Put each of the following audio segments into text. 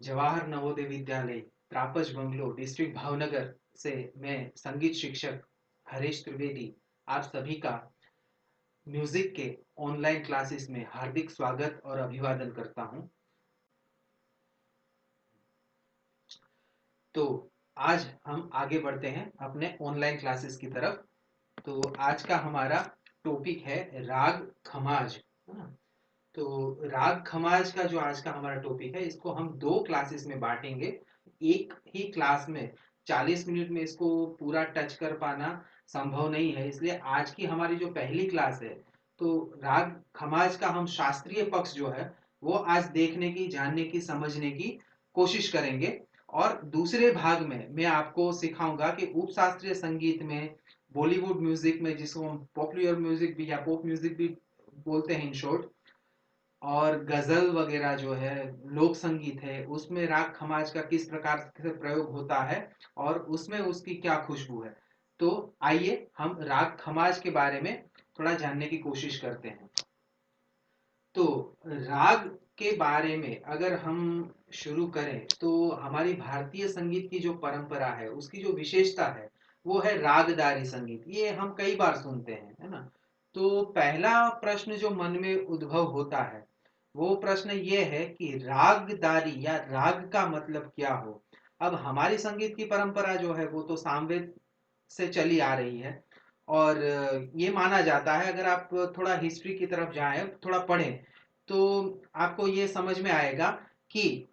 Jawahar Navodaya Vidyalaya त्रापज bungalow district Bhavnagar से मैं संगीत शिक्षक हरीश त्रिवेदी आप सभी का म्यूजिक के ऑनलाइन क्लासेस में हार्दिक स्वागत और अभिवादन करता हूं। तो आज हम आगे बढ़ते हैं अपने ऑनलाइन क्लासेस की तरफ। तो आज का हमारा टॉपिक है राग खमाज, है ना। तो राग खमाज का जो आज का हमारा टॉपिक है, इसको हम दो क्लासेस में बांटेंगे। एक ही क्लास में 40 मिनट में इसको पूरा टच कर पाना संभव नहीं है, इसलिए आज की हमारी जो पहली क्लास है, तो राग खमाज का हम शास्त्रीय पक्ष जो है वो आज देखने की, जानने की, समझने की कोशिश करेंगे। और दूसरे भाग में मैं आपको सिखाऊंगा कि उपशास्त्रीय संगीत में, बॉलीवुड म्यूजिक में, जिसको हम पॉपुलर म्यूजिक भी या पॉप म्यूजिक भी बोलते हैं इन शॉर्ट, और गजल वगैरह जो है, लोक संगीत है, उसमें राग खमाज का किस प्रकार से प्रयोग होता है और उसमें उसकी क्या खुशबू है। तो आइए हम राग खमाज के बारे में थोड़ा जानने की कोशिश करते हैं। तो राग के बारे में अगर हम शुरू करें तो हमारी भारतीय संगीत की जो परंपरा है, उसकी जो विशेषता है, वो है रागदारी संगीत। ये हम कई बार सुनते हैं, है ना। तो पहला प्रश्न जो मन में उद्भव होता है, वो प्रश्न ये है कि रागदारी या राग का मतलब क्या हो। अब हमारी संगीत की परंपरा जो है वो तो सामवेद से चली आ रही है, और ये माना जाता है, अगर आप थोड़ा हिस्ट्री की तरफ जाएं, थोड़ा पढ़ें, तो आपको ये समझ में आएगा कि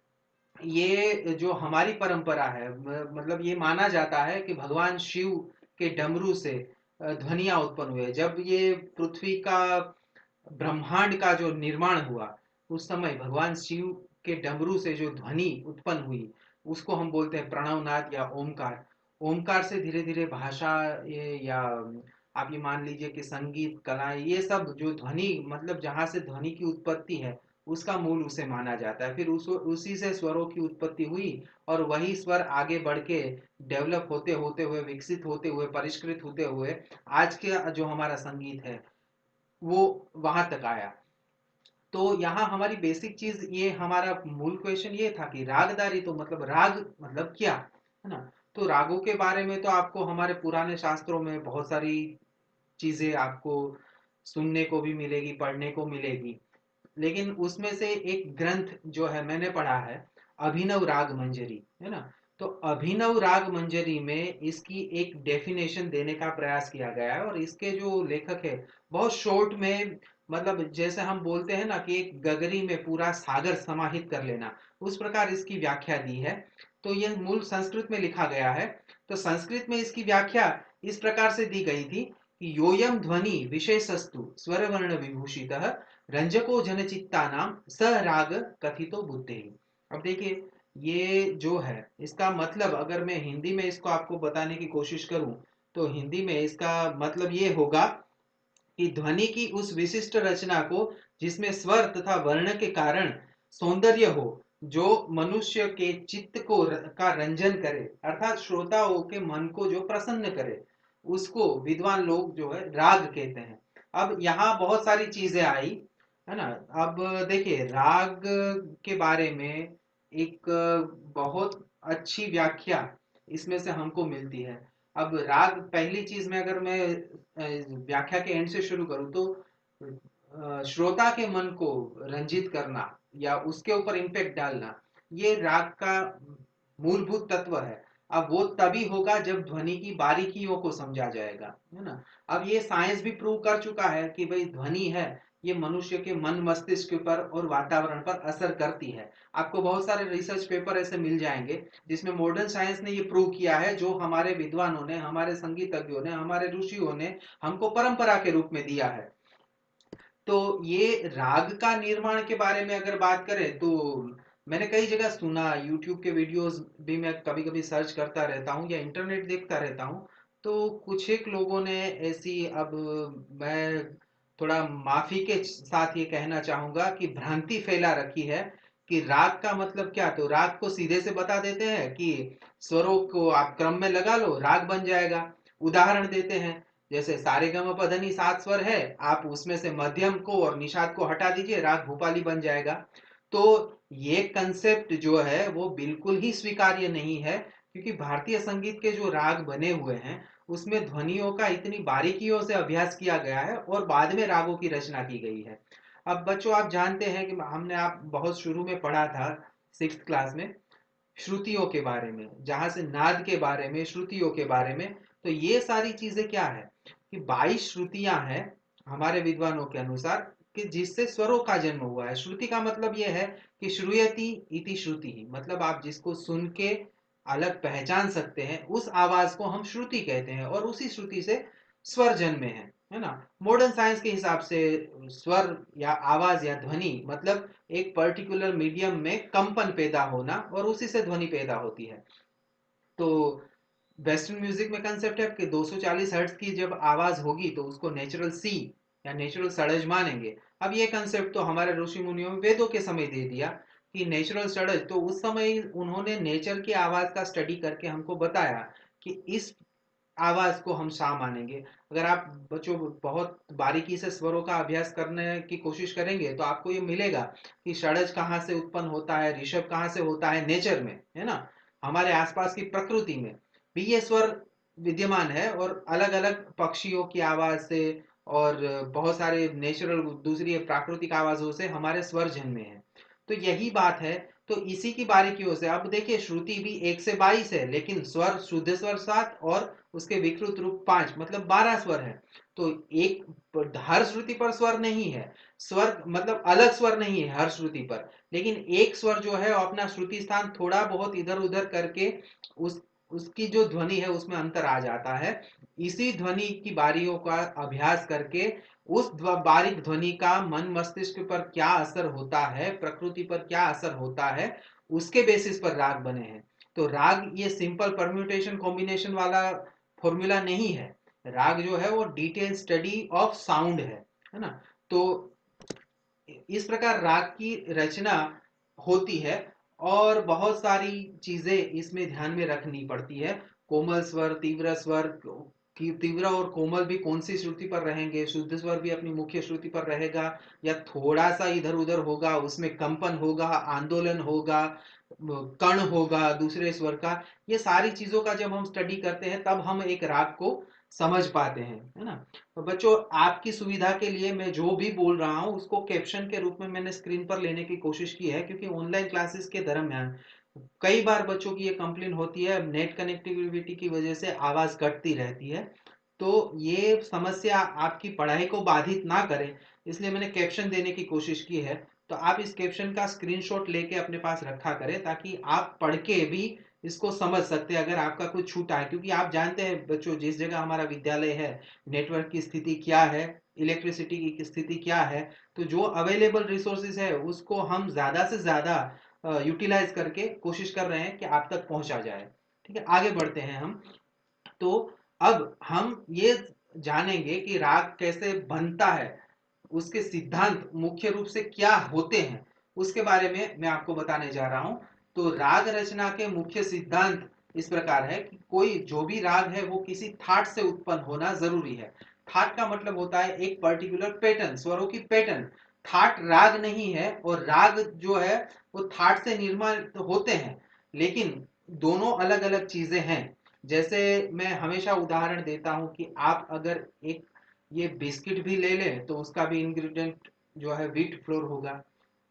ये जो हमारी परंपरा है, मतलब ये माना जाता है कि भगवान शिव के डमरू से ध्वनियां उत्पन्न हुए। जब ये पृथ्वी का, ब्रह्मांड का जो निर्माण हुआ, उस समय भगवान शिव के डमरू से जो ध्वनि उत्पन्न हुई, उसको हम बोलते हैं प्रणवनाद या ओमकार। ओमकार से धीरे धीरे भाषा, ये या आप ये मान लीजिए कि संगीत कलाएं, ये सब जो ध्वनि, मतलब जहां से ध्वनि की उत्पत्ति है, उसका मूल उसे माना जाता है। फिर उसी से स्वरों की उत्पत्ति हुई, और वही स्वर आगे बढ़ के डेवलप होते होते हुए, विकसित होते हुए, परिष्कृत होते हुए आज के जो हमारा संगीत है वो वहां तक आया। तो यहाँ हमारी बेसिक चीज, ये हमारा मूल क्वेश्चन ये था कि रागदारी तो मतलब राग मतलब क्या, है ना। तो रागों के बारे में तो आपको हमारे पुराने शास्त्रों में बहुत सारी चीजें आपको सुनने को भी मिलेगी, पढ़ने को मिलेगी। लेकिन उसमें से एक ग्रंथ जो है मैंने पढ़ा है, अभिनव राग मंजरी, है ना। तो अभिनव राग मंजरी में इसकी एक डेफिनेशन देने का प्रयास किया गया है, और इसके जो लेखक है बहुत शॉर्ट में, मतलब जैसे हम बोलते हैं ना कि एक गगरी में पूरा सागर समाहित कर लेना, उस प्रकार इसकी व्याख्या दी है। तो यह मूल संस्कृत में लिखा गया है। तो संस्कृत में इसकी व्याख्या इस प्रकार से दी गई थी कि योयम ध्वनि विशेषस्तु स्वरवर्ण विभूषित रंजको जनचित्ता नाम स राग कथितो बुद्धि। अब देखिए, ये जो है इसका मतलब, अगर मैं हिंदी में इसको आपको बताने की कोशिश करूं, तो हिंदी में इसका मतलब ये होगा कि ध्वनि की उस विशिष्ट रचना को जिसमें स्वर तथा वर्ण के कारण सौंदर्य हो, जो मनुष्य के चित्त को का रंजन करे, अर्थात श्रोताओं के मन को जो प्रसन्न करे, उसको विद्वान लोग जो है राग कहते हैं। अब यहाँ बहुत सारी चीजें आई, है ना। अब देखिए, राग के बारे में एक बहुत अच्छी व्याख्या इसमें से हमको मिलती है। अब राग, पहली चीज में अगर मैं व्याख्या के एंड से शुरू करूं, तो श्रोता के मन को रंजित करना या उसके ऊपर इम्पैक्ट डालना, ये राग का मूलभूत तत्व है। अब वो तभी होगा जब ध्वनि की बारीकियों को समझा जाएगा, है ना। अब ये साइंस भी प्रूव कर चुका है कि भाई ध्वनि है, ये मनुष्य के मन मस्तिष्क पर और वातावरण पर असर करती है। आपको बहुत सारे रिसर्च पेपर ऐसे मिल जाएंगे जिसमें मॉडर्न साइंस ने ये प्रूव किया है, जो हमारे विद्वानों ने, हमारे संगीतज्ञों ने, हमारे ऋषियों ने हमको परंपरा के रूप में दिया है। तो ये राग का निर्माण के बारे में अगर बात करें, तो मैंने कई जगह सुना, यूट्यूब के वीडियोस भी मैं कभी कभी सर्च करता रहता हूँ या इंटरनेट देखता रहता हूँ। तो कुछ एक लोगों ने ऐसी, अब मैं थोड़ा माफी के साथ ये कहना चाहूंगा कि भ्रांति फैला रखी है कि राग का मतलब क्या। तो राग को सीधे से बता देते हैं कि स्वरों को आप क्रम में लगा लो, राग बन जाएगा। उदाहरण देते हैं, जैसे सारे गम प ध नि 7 स्वर है, आप उसमें से मध्यम को और निषाद को हटा दीजिए, राग भूपाली बन जाएगा। तो ये कंसेप्ट जो है वो बिल्कुल ही स्वीकार्य नहीं है, क्योंकि भारतीय संगीत के जो राग बने हुए हैं उसमें ध्वनियों का इतनी बारीकियों से अभ्यास किया गया है और बाद में रागों की रचना की गई है। अब बच्चों आप जानते हैं कि हमने आप बहुत शुरू में पढ़ा था 6th क्लास में श्रुतियों के बारे में, जहां से नाद के बारे में, श्रुतियों के बारे में। तो ये सारी चीजें क्या है कि 22 श्रुतियां हैं हमारे विद्वानों के अनुसार, कि जिससे स्वरों का जन्म हुआ है। श्रुति का मतलब यह है कि श्रूयति इति श्रुति ही, मतलब आप जिसको सुन के अलग पहचान सकते हैं उस आवाज को हम श्रुति कहते हैं, और उसी श्रुति से स्वर जन्मे हैं, है ना। मॉडर्न साइंस के हिसाब से स्वर या आवाज या ध्वनि मतलब एक पर्टिकुलर मीडियम में कंपन पैदा होना, और उसी से ध्वनि पैदा होती है। तो वेस्टर्न म्यूजिक में कंसेप्ट है कि 240 हर्ट्ज की जब आवाज होगी तो उसको नेचुरल सी या नेचुरल सड़ज मानेंगे। अब ये कंसेप्ट तो हमारे ऋषि मुनियों में वेदों के समय दे दिया कि नेचुरल सड़ज, तो उस समय उन्होंने नेचर की आवाज का स्टडी करके हमको बताया कि इस आवाज को हम सा मानेंगे। अगर आप बच्चों बहुत बारीकी से स्वरों का अभ्यास करने की कोशिश करेंगे तो आपको ये मिलेगा कि षडज कहाँ से उत्पन्न होता है, ऋषभ कहाँ से होता है, नेचर में, है ना, हमारे आसपास की प्रकृति में भी ये स्वर विद्यमान है, और अलग अलग पक्षियों की आवाज से और बहुत सारे नेचुरल दूसरी प्राकृतिक आवाजों से हमारे स्वर जन्मे हैं। तो यही बात है। तो इसी की बारीकियों से अब देखिए, श्रुति भी 1 से 22 है, लेकिन स्वर, शुद्ध स्वर 7 और उसके विकृत रूप 5, मतलब 12 स्वर है। तो एक हर श्रुति पर स्वर नहीं है, स्वर मतलब अलग स्वर नहीं है हर श्रुति पर, लेकिन एक स्वर जो है अपना श्रुति स्थान थोड़ा बहुत इधर उधर करके उस उसकी जो ध्वनि है उसमें अंतर आ जाता है। इसी ध्वनि की बारियों का अभ्यास करके उस बारीक ध्वनि का मन मस्तिष्क पर क्या असर होता है, प्रकृति पर क्या असर होता है, उसके बेसिस पर राग बने हैं। तो राग ये सिंपल परम्यूटेशन कॉम्बिनेशन वाला फॉर्मूला नहीं है। राग जो है वो डिटेल स्टडी ऑफ साउंड है ना। तो इस प्रकार राग की रचना होती है, और बहुत सारी चीजें इसमें ध्यान में रखनी पड़ती है। कोमल स्वर, तीव्र स्वर, कि तीव्र और कोमल भी कौन सी श्रुति पर रहेंगे, शुद्ध स्वर भी अपनी मुख्य श्रुति पर रहेगा या थोड़ा सा इधर उधर होगा, उसमें कंपन होगा, आंदोलन होगा, कण होगा दूसरे स्वर का। ये सारी चीजों का जब हम स्टडी करते हैं तब हम एक राग को समझ पाते हैं, है ना। तो बच्चों आपकी सुविधा के लिए मैं जो भी बोल रहा हूँ उसको कैप्शन के रूप में मैंने स्क्रीन पर लेने की कोशिश की है, क्योंकि ऑनलाइन क्लासेस के दरमियान कई बार बच्चों की ये कंप्लेन होती है, नेट कनेक्टिविटी की वजह से आवाज कटती रहती है। तो ये समस्या आपकी पढ़ाई को बाधित ना करे, इसलिए मैंने कैप्शन देने की कोशिश की है। तो आप इस कैप्शन का स्क्रीनशॉट लेके अपने पास रखा करें, ताकि आप पढ़ के भी इसको समझ सकते हैं अगर आपका कुछ छूटा है। क्योंकि आप जानते हैं बच्चों, जिस जगह हमारा विद्यालय है नेटवर्क की स्थिति क्या है, इलेक्ट्रिसिटी की स्थिति क्या है, तो जो अवेलेबल रिसोर्सेज है उसको हम ज़्यादा से ज़्यादा यूटिलाइज करके कोशिश कर रहे हैं कि आप तक पहुंचा जाए। ठीक है, आगे बढ़ते हैं हम। तो अब हम ये जानेंगे कि राग कैसे बनता है, उसके सिद्धांत मुख्य रूप से क्या होते हैं, उसके बारे में मैं आपको बताने जा रहा हूं। तो राग रचना के मुख्य सिद्धांत इस प्रकार है कि कोई जो भी राग है वो किसी थाट से उत्पन्न होना जरूरी है। थाट का मतलब होता है एक पर्टिकुलर पैटर्न, स्वरों की पैटर्न। थाट राग नहीं है, और राग जो है वो थाट से निर्माण होते हैं, लेकिन दोनों अलग अलग चीजें हैं। जैसे मैं हमेशा उदाहरण देता हूं कि आप अगर एक ये बिस्किट भी ले लें तो उसका भी इंग्रेडिएंट जो है व्हीट फ्लोर होगा।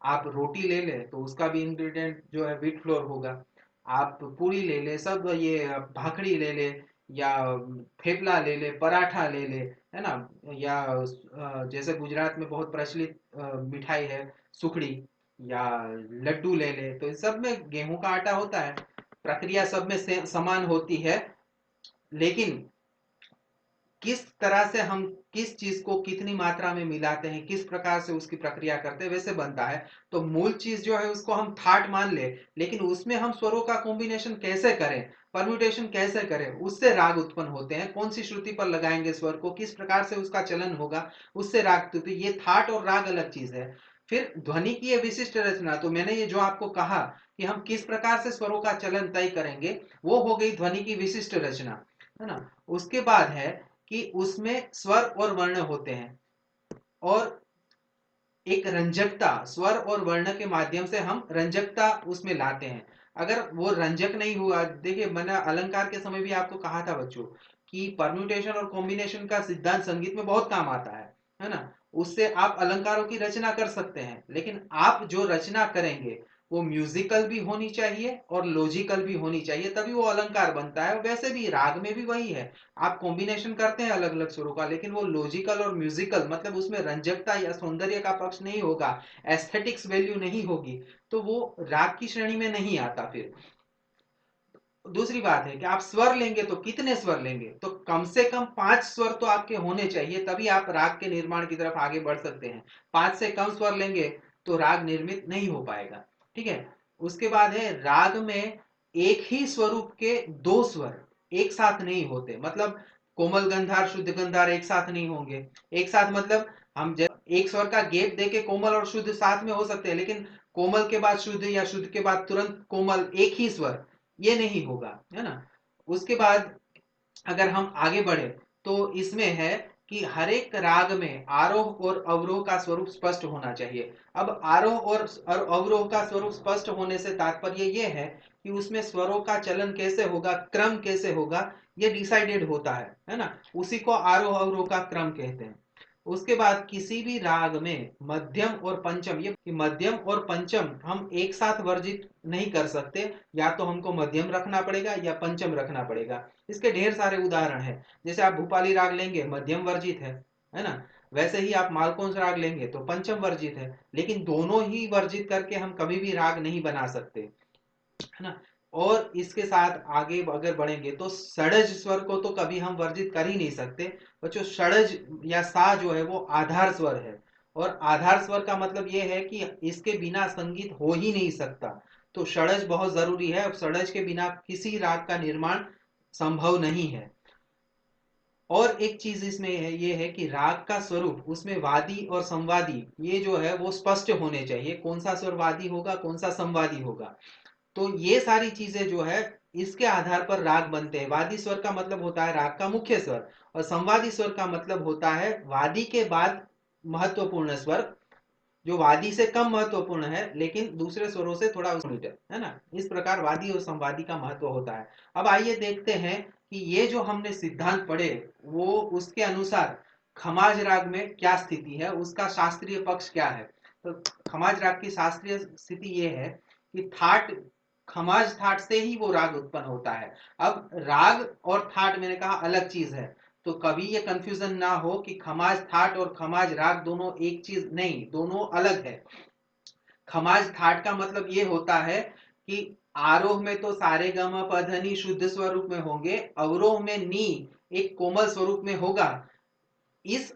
आप रोटी ले लें तो उसका भी इंग्रेडिएंट जो है व्हीट फ्लोर होगा। आप पूरी ले ले, सब ये भाखड़ी ले ले, या थेपला ले ले, पराठा ले ले, है ना, या जैसे गुजरात में बहुत प्रचलित मिठाई है सुखड़ी, या लड्डू ले ले, तो इस सब में गेहूं का आटा होता है। प्रक्रिया सब में समान होती है, लेकिन किस तरह से हम किस चीज को कितनी मात्रा में मिलाते हैं, किस प्रकार से उसकी प्रक्रिया करते हैं, वैसे बनता है। तो मूल चीज जो है उसको हम थाट मान ले, लेकिन उसमें हम स्वरों का कॉम्बिनेशन कैसे करें, परम्यूटेशन कैसे करें, उससे राग उत्पन्न होते हैं। कौन सी श्रुति पर लगाएंगे स्वर को, किस प्रकार से उसका चलन होगा, उससे राग। तो ये थाट और राग अलग चीज है। फिर ध्वनि की ये विशिष्ट रचना, तो मैंने ये जो आपको कहा कि हम किस प्रकार से स्वरों का चलन तय करेंगे, वो हो गई ध्वनि की विशिष्ट रचना, है ना। उसके बाद है कि उसमें स्वर और वर्ण होते हैं, और एक रंजकता, स्वर और वर्ण के माध्यम से हम रंजकता उसमें लाते हैं। अगर वो रंजक नहीं हुआ, देखिए मैंने अलंकार के समय भी आपको कहा था बच्चों कि परम्यूटेशन और कॉम्बिनेशन का सिद्धांत संगीत में बहुत काम आता है ना। उससे आप अलंकारों की रचना कर सकते हैं, लेकिन आप जो रचना करेंगे वो म्यूजिकल भी होनी चाहिए और लॉजिकल भी होनी चाहिए, तभी वो अलंकार बनता है। वैसे भी राग में भी वही है, आप कॉम्बिनेशन करते हैं अलग अलग स्वरों का, लेकिन वो लॉजिकल और म्यूजिकल मतलब उसमें रंजकता या सौंदर्य का पक्ष नहीं होगा, एस्थेटिक्स वैल्यू नहीं होगी, तो वो राग की श्रेणी में नहीं आता। फिर दूसरी बात है कि आप स्वर लेंगे तो कितने स्वर लेंगे, तो कम से कम 5 स्वर तो आपके होने चाहिए, तभी आप राग के निर्माण की तरफ आगे बढ़ सकते हैं। 5 से कम स्वर लेंगे तो राग निर्मित नहीं हो पाएगा। ठीक है। उसके बाद है राग में एक ही स्वरूप के 2 स्वर एक साथ नहीं होते, मतलब कोमल गंधार शुद्ध गंधार एक साथ नहीं होंगे। एक साथ मतलब हम एक स्वर का गैप देके कोमल और शुद्ध साथ में हो सकते हैं, लेकिन कोमल के बाद शुद्ध या शुद्ध के बाद तुरंत कोमल एक ही स्वर, ये नहीं होगा, है ना। उसके बाद अगर हम आगे बढ़े तो इसमें है कि हर एक राग में आरोह और अवरोह का स्वरूप स्पष्ट होना चाहिए। अब आरोह और अवरोह का स्वरूप स्पष्ट होने से तात्पर्य यह है कि उसमें स्वरों का चलन कैसे होगा, क्रम कैसे होगा, ये डिसाइडेड होता है ना। उसी को आरोह अवरोह का क्रम कहते हैं। उसके बाद किसी भी राग में मध्यम और पंचम, ये मध्यम और पंचम हम एक साथ वर्जित नहीं कर सकते, या तो हमको मध्यम रखना पड़ेगा या पंचम रखना पड़ेगा। इसके ढेर सारे उदाहरण हैं, जैसे आप भूपाली राग लेंगे मध्यम वर्जित है ना। वैसे ही आप मालकोंस राग लेंगे तो पंचम वर्जित है, लेकिन दोनों ही वर्जित करके हम कभी भी राग नहीं बना सकते, है ना। और इसके साथ आगे अगर बढ़ेंगे तो षडज स्वर को तो कभी हम वर्जित कर ही नहीं सकते बच्चों। षडज या सा जो है वो आधार स्वर है, और आधार स्वर का मतलब ये है कि इसके बिना संगीत हो ही नहीं सकता। तो षडज बहुत जरूरी है, षडज के बिना किसी राग का निर्माण संभव नहीं है। और एक चीज इसमें है, ये है कि राग का स्वरूप उसमें वादी और संवादी ये जो है वो स्पष्ट होने चाहिए, कौन सा स्वर वादी होगा कौन सा संवादी होगा। तो ये सारी चीजें जो है इसके आधार पर राग बनते हैं। वादी स्वर का मतलब होता है राग का मुख्य स्वर, और संवादी स्वर का मतलब होता है वादी के बाद महत्वपूर्ण स्वर, जो वादी से कम महत्वपूर्ण है लेकिन दूसरे स्वरों से थोड़ा मीटर, है ना। इस प्रकार वादी और संवादी का महत्व होता है। अब आइए देखते हैं कि ये जो हमने सिद्धांत पढ़े वो उसके अनुसार खमाज राग में क्या स्थिति है, उसका शास्त्रीय पक्ष क्या है। तो खमाज राग की शास्त्रीय स्थिति ये है कि थाट, खमाज थाट से ही वो राग उत्पन्न होता है। अब राग और थाट मैंने कहा अलग चीज है, तो कभी ये कंफ्यूजन ना हो कि खमाज थाट और खमाज राग दोनों एक चीज नहीं, दोनों अलग है। खमाज थाट का मतलब ये होता है कि आरोह में तो सारे गम पधनी शुद्ध स्वरूप में होंगे, अवरोह में नी एक कोमल स्वरूप में होगा। इस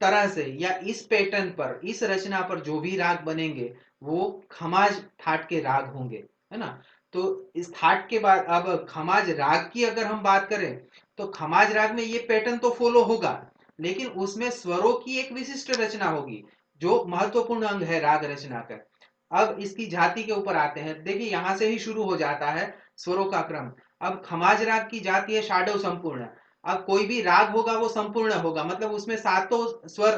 तरह से या इस पैटर्न पर, इस रचना पर जो भी राग बनेंगे वो खमाज ठाट के राग होंगे, है ना। तो इस ठाट के बाद अब खमाज राग की अगर हम बात करें तो खमाज राग में ये पैटर्न तो फॉलो होगा, लेकिन उसमें स्वरों की एक विशिष्ट रचना होगी जो महत्वपूर्ण अंग है राग रचना का। अब इसकी जाति के ऊपर आते हैं, देखिए यहां से ही शुरू हो जाता है स्वरों का क्रम। अब खमाज राग की जाति है शाडव संपूर्ण। अब कोई भी राग होगा वो संपूर्ण होगा, मतलब उसमें सातों स्वर,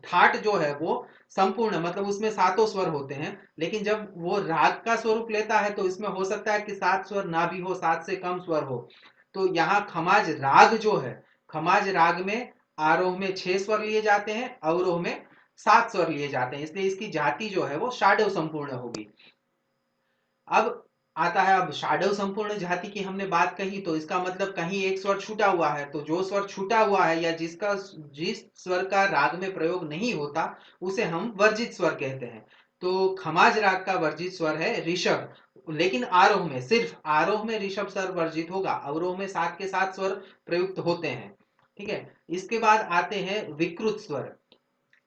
ठाट जो है वो संपूर्ण मतलब उसमें सातों स्वर होते हैं, लेकिन जब वो राग का स्वरूप लेता है तो इसमें हो सकता है कि 7 स्वर ना भी हो, 7 से कम स्वर हो। तो यहाँ खमाज राग जो है, खमाज राग में आरोह में 6 स्वर लिए जाते हैं, अवरोह में 7 स्वर लिए जाते हैं, इसलिए इसकी जाति जो है वो षाडव संपूर्ण होगी। अब आता है, अब षाडव संपूर्ण जाति की हमने बात कही तो इसका मतलब कहीं एक स्वर छूटा हुआ है, तो जो स्वर छूटा हुआ है या जिस स्वर का राग में प्रयोग नहीं होता उसे हम वर्जित स्वर कहते हैं। तो खमाज राग का वर्जित स्वर है ऋषभ, लेकिन आरोह में, सिर्फ आरोह में ऋषभ स्वर वर्जित होगा, अवरोह में 7 के 7 स्वर प्रयुक्त होते हैं। ठीक है। इसके बाद आते हैं विकृत स्वर।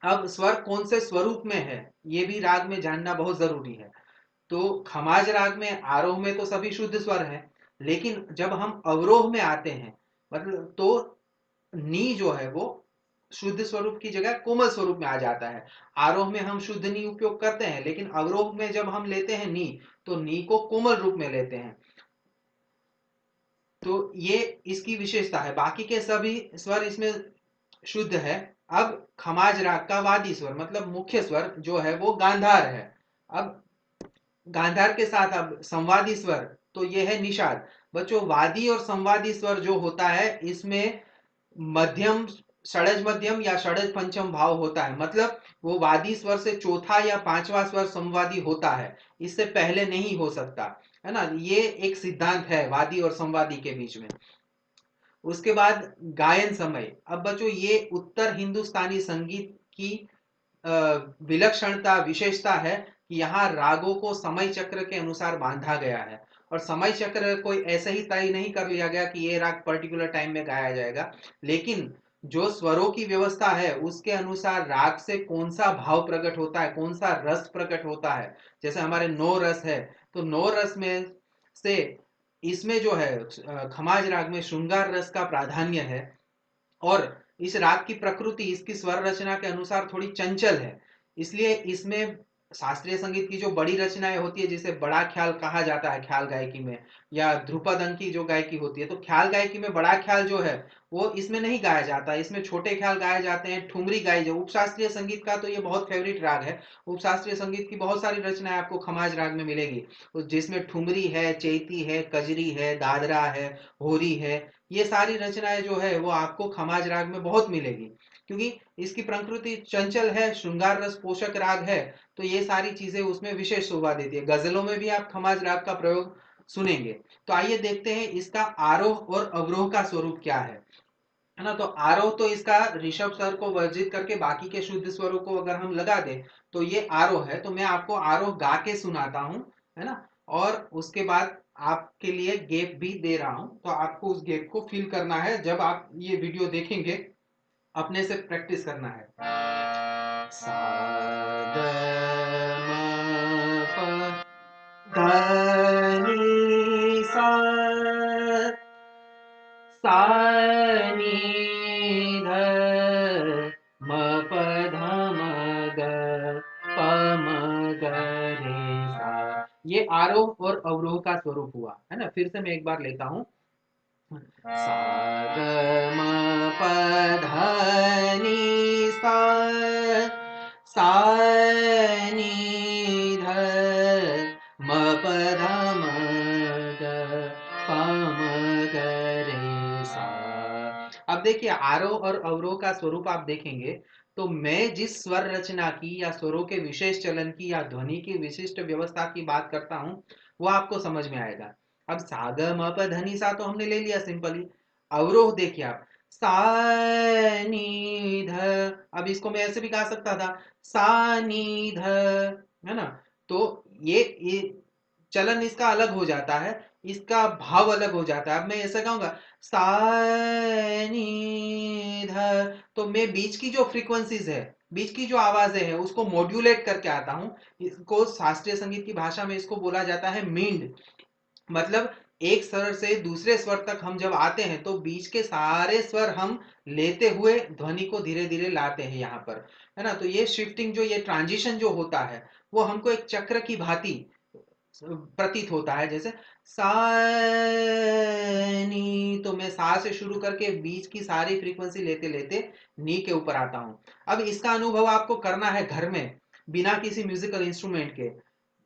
अब स्वर कौन से स्वरूप में है ये भी राग में जानना बहुत जरूरी है। तो खमाज राग में आरोह में तो सभी शुद्ध स्वर हैं, लेकिन जब हम अवरोह में आते हैं मतलब तो नी जो है वो शुद्ध स्वरूप की जगह कोमल स्वरूप में आ जाता है। आरोह में हम शुद्ध नी उपयोग करते हैं, लेकिन अवरोह में जब हम लेते हैं नी तो नी को कोमल रूप में लेते हैं। तो ये इसकी विशेषता है, बाकी के सभी स्वर इसमें शुद्ध है। अब खमाज राग का वादी स्वर मतलब मुख्य स्वर जो है वो गांधार है। अब गांधार के साथ अब संवादी स्वर तो ये है निषाद। बच्चों वादी और संवादी स्वर जो होता है इसमें मध्यम, षडज मध्यम या षडज पंचम भाव होता है। मतलब वो वादी स्वर से चौथा या पांचवा स्वर संवादी होता है, इससे पहले नहीं हो सकता, है ना। ये एक सिद्धांत है वादी और संवादी के बीच में। उसके बाद गायन समय। अब बच्चों ये उत्तर हिंदुस्तानी संगीत की विलक्षणता विशेषता है कि यहाँ रागों को समय चक्र के अनुसार बांधा गया है। और समय चक्र कोई ऐसे ही तय नहीं कर लिया गया कि ये राग पर्टिकुलर टाइम में गाया जाएगा, लेकिन जो स्वरों की व्यवस्था है उसके अनुसार राग से कौन सा भाव प्रकट होता है, कौन सा रस प्रकट होता है। जैसे हमारे 9 रस है, तो 9 रस में से इसमें जो है खमाज राग में श्रृंगार रस का प्राधान्य है। और इस राग की प्रकृति इसकी स्वर रचना के अनुसार थोड़ी चंचल है, इसलिए इसमें शास्त्रीय संगीत की जो बड़ी रचनाएं होती है जिसे बड़ा ख्याल कहा जाता है ख्याल गायकी में, या ध्रुपद अंक की जो गायकी होती है, तो ख्याल गायकी में बड़ा ख्याल जो है वो इसमें नहीं गाया जाता, इसमें छोटे ख्याल गाए जाते हैं, ठुमरी गाई जो उपशास्त्रीय संगीत का तो ये बहुत फेवरेट राग है। उपशास्त्रीय संगीत की बहुत सारी रचनाएं आपको खमाज राग में मिलेगी, जिसमें ठुमरी है, चैती है, कजरी है, दादरा है, होरी है, ये सारी रचनाएं जो है वो आपको खमाज राग में बहुत मिलेगी, क्योंकि इसकी प्रकृति चंचल है, श्रृंगार रस पोषक राग है, तो ये सारी चीजें उसमें विशेष शोभा देती है। गजलों में भी आप खमाज राग का प्रयोग सुनेंगे। तो आइए देखते हैं इसका आरोह और अवरोह का स्वरूप क्या है ना। तो आरोह तो इसका ऋषभ स्वर को वर्जित करके बाकी के शुद्ध स्वरों को अगर हम लगा दें तो ये आरोह है। तो मैं आपको आरोह गा के सुनाता हूं, है ना, और उसके बाद आपके लिए गैप भी दे रहा हूं, तो आपको उस गैप को फिल करना है। जब आप ये वीडियो देखेंगे अपने से प्रैक्टिस करना है। सा द म प ध नि सा, सा नी ध म प ध म ग प म ग रे सा। ये आरोह और अवरोह का स्वरूप हुआ, है ना। फिर से मैं एक बार लेता हूं। सा ग म प ध नि सा, सा नी ध म प ध म ग प म ग रे सा। अब देखिए आरोह और अवरोह का स्वरूप आप देखेंगे तो मैं जिस स्वर रचना की या स्वरों के विशेष चलन की या ध्वनि की विशिष्ट व्यवस्था की बात करता हूं वो आपको समझ में आएगा। अब सा ग म प ध नि सा तो हमने ले लिया सिंपली। अवरोह देखिए आप, सा नी ध, अब इसको मैं ऐसे भी गा सकता था, सा नी ध, है ना। तो ये चलन इसका अलग हो जाता है, इसका भाव अलग हो जाता है। अब मैं ऐसा गाऊंगा सा नी ध, तो मैं बीच की जो फ्रीक्वेंसीज है, बीच की जो आवाजें हैं उसको मॉड्यूलेट करके आता हूं। इसको शास्त्रीय संगीत की भाषा में इसको बोला जाता है मींड। मतलब एक स्वर से दूसरे स्वर तक हम जब आते हैं तो बीच के सारे स्वर हम लेते हुए ध्वनि को धीरे धीरे लाते हैं यहाँ पर, है ना। तो ये शिफ्टिंग जो ये ट्रांजिशन जो होता है वो हमको एक चक्र की भांति प्रतीत होता है। जैसे सा नी, तो मैं सा से शुरू करके बीच की सारी फ्रीक्वेंसी लेते लेते नी के ऊपर आता हूं। अब इसका अनुभव आपको करना है घर में बिना किसी म्यूजिकल इंस्ट्रूमेंट के।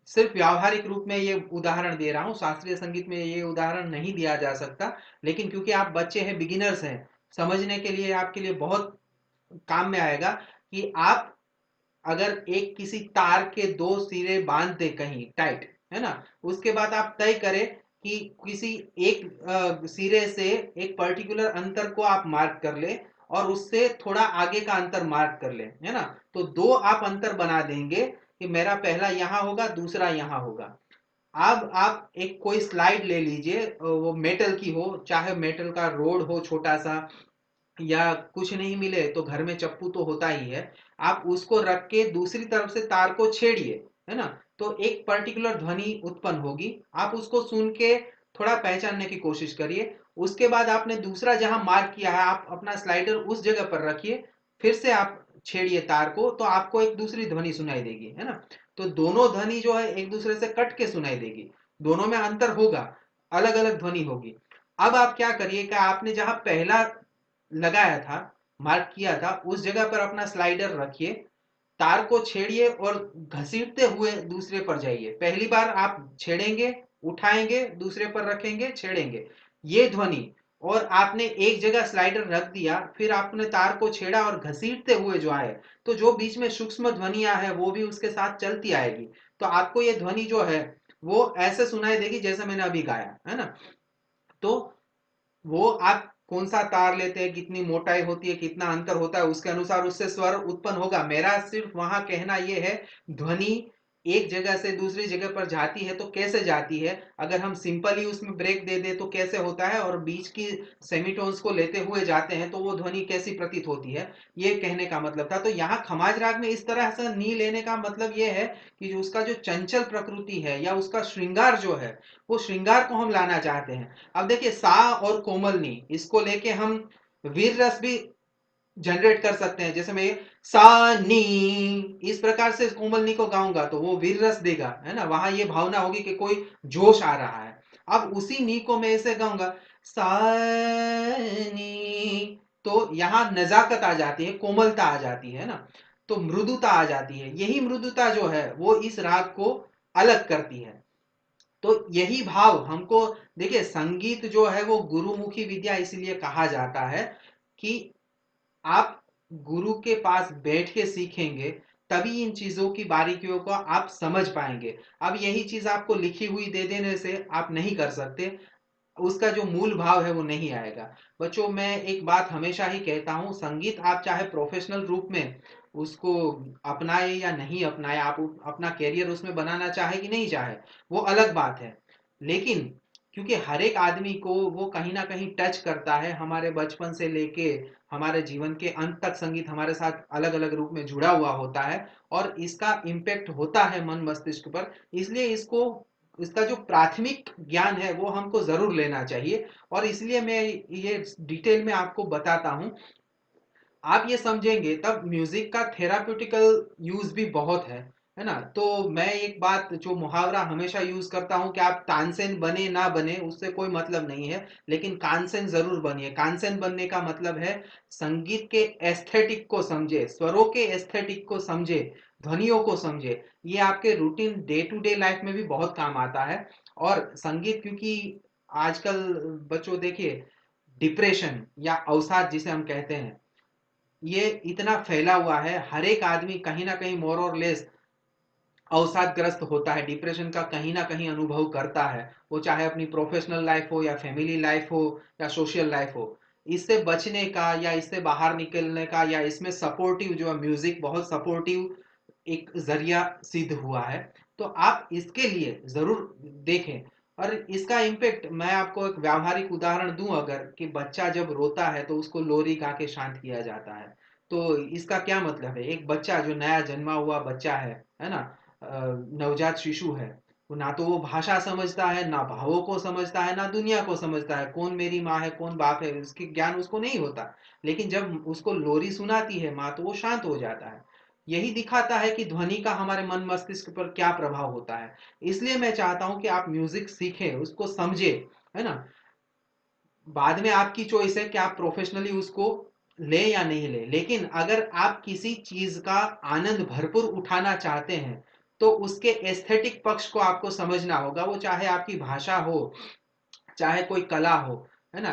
सिर्फ व्यावहारिक रूप में ये उदाहरण दे रहा हूँ, शास्त्रीय संगीत में ये उदाहरण नहीं दिया जा सकता, लेकिन क्योंकि आप बच्चे हैं, बिगिनर्स हैं, समझने के लिए आपके लिए बहुत काम में आएगा कि आप अगर एक किसी तार के दो सिरे बांध दे कहीं टाइट, है ना, उसके बाद आप तय करें कि किसी एक सिरे से एक पर्टिकुलर अंतर को आप मार्क कर ले और उससे थोड़ा आगे का अंतर मार्क कर ले, है ना। तो दो आप अंतर बना देंगे कि मेरा पहला यहां होगा, दूसरा यहां होगा। अब आप एक कोई स्लाइड ले लीजिए, वो मेटल की हो, चाहे मेटल का रोड हो छोटा सा, या कुछ नहीं मिले तो घर में चप्पू तो होता ही है, आप उसको रख के दूसरी तरफ से तार को छेड़िए, है ना। तो एक पर्टिकुलर ध्वनि उत्पन्न होगी, आप उसको सुन के थोड़ा पहचानने की कोशिश करिए। उसके बाद आपने दूसरा जहां मार्क किया है आप अपना स्लाइडर उस जगह पर रखिए, फिर से आप छेड़िए तार को, तो आपको एक दूसरी ध्वनि सुनाई देगी, है ना। तो दोनों ध्वनि जो है एक दूसरे से कट के सुनाई देगी, दोनों में अंतर होगा, अलग अलग ध्वनि होगी। अब आप क्या करिए कि आपने जहां पहला लगाया था मार्क किया था उस जगह पर अपना स्लाइडर रखिए, तार को छेड़िए और घसीटते हुए दूसरे पर जाइए। पहली बार आप छेड़ेंगे, उठाएंगे, दूसरे पर रखेंगे, छेड़ेंगे, ये ध्वनि, और आपने एक जगह स्लाइडर रख दिया, फिर आपने तार को छेड़ा और घसीटते हुए जो आए, तो जो बीच में सूक्ष्म ध्वनियां है वो भी उसके साथ चलती आएगी। तो आपको ये ध्वनि जो है वो ऐसे सुनाई देगी जैसे मैंने अभी गाया है ना। तो वो आप कौन सा तार लेते हैं, कितनी मोटाई होती है, कितना अंतर होता है, उसके अनुसार उससे स्वर उत्पन्न होगा। मेरा सिर्फ वहां कहना यह है, ध्वनि एक जगह से दूसरी जगह पर जाती है तो कैसे जाती है, अगर हम सिंपली उसमें ब्रेक दे दे तो कैसे होता है, और बीच की सेमीटोन्स को लेते हुए जाते हैं तो वो ध्वनि कैसी प्रतीत होती है, ये कहने का मतलब था। तो यहाँ खमाज राग में इस तरह से नी लेने का मतलब ये है कि जो उसका जो चंचल प्रकृति है या उसका श्रृंगार जो है, वो श्रृंगार को हम लाना चाहते हैं। अब देखिए, सा और कोमलनी, इसको लेके हम वीर रस भी जनरेट कर सकते हैं। जैसे मैं सा नी इस प्रकार से कोमलनी को गाऊंगा तो वो वीर रस देगा, है ना, वहां ये भावना होगी कि कोई जोश आ रहा है। अब उसी नी को मैं ऐसे गाऊंगा सा नी, तो यहाँ नजाकत आ जाती है, कोमलता आ जाती है ना, तो मृदुता आ जाती है। यही मृदुता जो है वो इस राग को अलग करती है। तो यही भाव हमको, देखिए संगीत जो है वो गुरुमुखी विद्या इसलिए कहा जाता है कि आप गुरु के पास बैठ के सीखेंगे, तभी इन चीजों की बारीकियों को आप समझ पाएंगे। अब यही चीज आपको लिखी हुई दे देने से आप नहीं कर सकते, उसका जो मूल भाव है वो नहीं आएगा। बच्चों, मैं एक बात हमेशा ही कहता हूँ, संगीत आप चाहे प्रोफेशनल रूप में उसको अपनाए या नहीं अपनाए, आप अपना कैरियर उसमें बनाना चाहे कि नहीं चाहे, वो अलग बात है। लेकिन क्योंकि हर एक आदमी को वो कहीं ना कहीं टच करता है, हमारे बचपन से लेके हमारे जीवन के अंत तक संगीत हमारे साथ अलग अलग रूप में जुड़ा हुआ होता है, और इसका इम्पेक्ट होता है मन मस्तिष्क पर। इसलिए इसको, इसका जो प्राथमिक ज्ञान है वो हमको जरूर लेना चाहिए, और इसलिए मैं ये डिटेल में आपको बताता हूं। आप ये समझेंगे तब म्यूजिक का थेराप्यूटिकल यूज भी बहुत है ना। तो मैं एक बात जो मुहावरा हमेशा यूज करता हूं कि आप तानसेन बने ना बने उससे कोई मतलब नहीं है, लेकिन कानसेन जरूर बनिए। कानसेन बनने का मतलब है संगीत के एस्थेटिक को समझे, स्वरों के एस्थेटिक को समझे, ध्वनियों को समझे। ये आपके routine day to day life में भी बहुत काम आता है। और संगीत, क्योंकि आजकल बच्चों देखिए, डिप्रेशन या अवसाद जिसे हम कहते हैं, ये इतना फैला हुआ है, हर एक आदमी कहीं ना कहीं मोर और लेस अवसादग्रस्त होता है, डिप्रेशन का कहीं ना कहीं अनुभव करता है, वो चाहे अपनी प्रोफेशनल लाइफ हो या फैमिली लाइफ हो या सोशल लाइफ हो। इससे बचने का या इससे बाहर निकलने का, या इसमें सपोर्टिव जो है म्यूजिक बहुत सपोर्टिव एक जरिया सिद्ध हुआ है। तो आप इसके लिए जरूर देखें। और इसका इम्पेक्ट मैं आपको एक व्यावहारिक उदाहरण दूं, अगर कि बच्चा जब रोता है तो उसको लोरी गा के शांत किया जाता है। तो इसका क्या मतलब है, एक बच्चा जो नया जन्मा हुआ बच्चा है ना, नवजात शिशु है, वो ना तो वो भाषा समझता है, ना भावों को समझता है, ना दुनिया को समझता है, कौन मेरी माँ है कौन बाप है इसकी ज्ञान उसको नहीं होता। लेकिन जब उसको लोरी सुनाती है माँ तो वो शांत हो जाता है। यही दिखाता है कि ध्वनि का हमारे मन मस्तिष्क पर क्या प्रभाव होता है। इसलिए मैं चाहता हूं कि आप म्यूजिक सीखें, उसको समझे, है ना। बाद में आपकी चॉइस है कि आप प्रोफेशनली उसको ले या नहीं ले, लेकिन अगर आप किसी चीज का आनंद भरपूर उठाना चाहते हैं तो उसके एस्थेटिक पक्ष को आपको समझना होगा, वो चाहे आपकी भाषा हो, चाहे कोई कला हो, है ना।